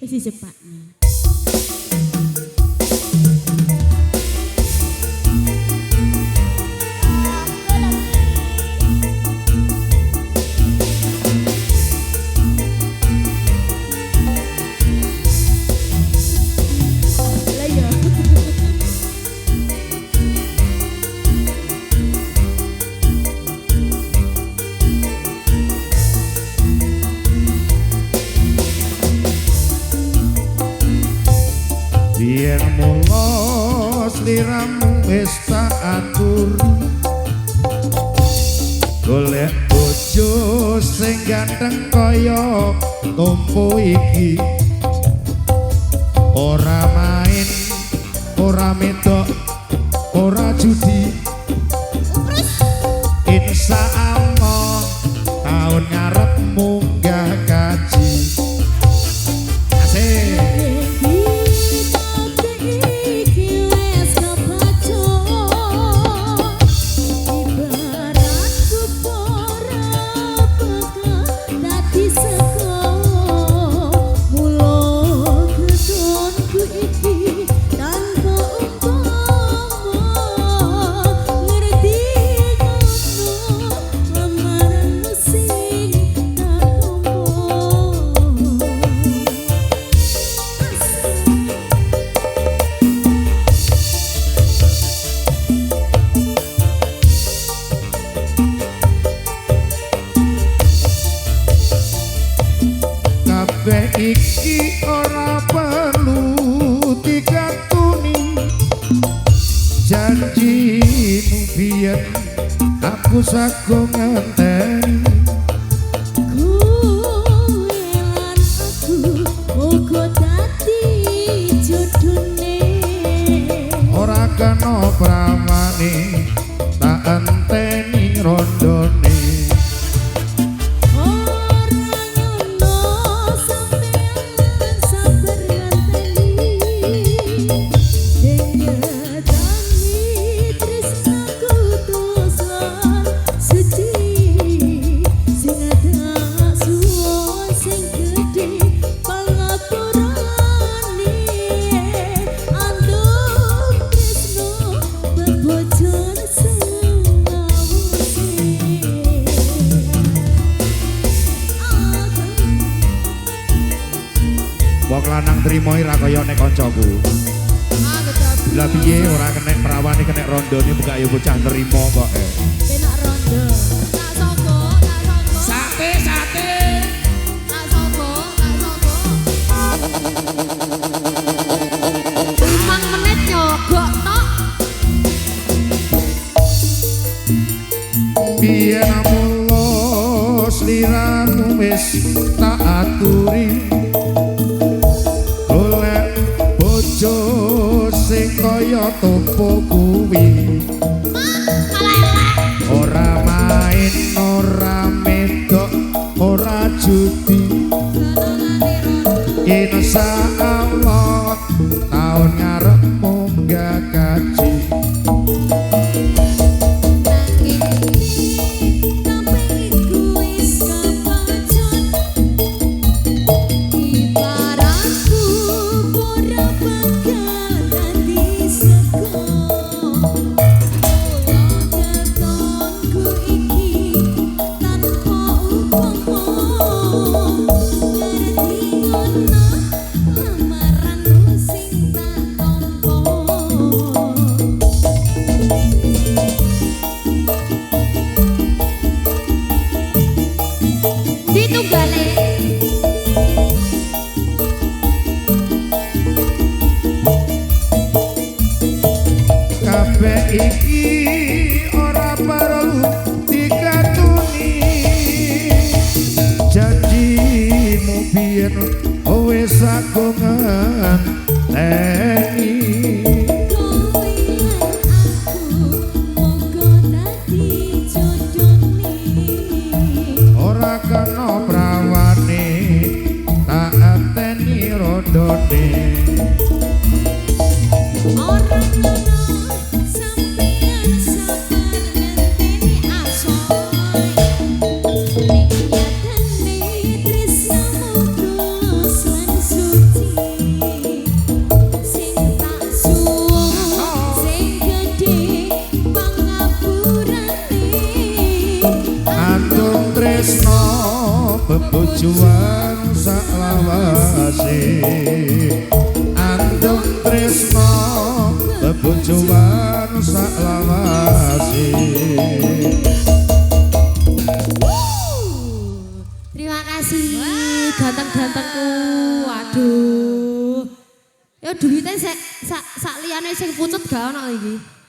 Wis cepatnya. Yen mula sliramu wis tak atur golek bojo sing ganteng kaya tompo iki ora main ora medok ora judi insya Allah tahun ngarep munggah kaji asik. Iki ora perlu dikatuni janjimu biyen aku sago ngenteni kowe lan aku uga dadi jodone ora kena pramane tak enteni rondone wong lanang trimo ora kaya nek kancaku. Lah piye ora kenek perawane kenek rondone buka ya bocah trimo kok. Penak rondo. Tak sogo, tak sogo. Sate, sate. Tak sogo, tak sogo. 5 menit nyogok tok. Biyen mula sliramu wis tak aturi sing kaya topo kuwi ora main ora medok ora judi insya Allah tahun ngarep munggah kaji iki ora perlu dikatuni janjimu biyen wis aku ngenteni ora kena prawane tak ateni rondone Trisnamu tulus lan suci bebujuan saklawase andung tresno bebujuan saklawase. Terima kasih ganteng-gantengku. Waduh. Ya duwite sak liyane sing pucet gak ono iki.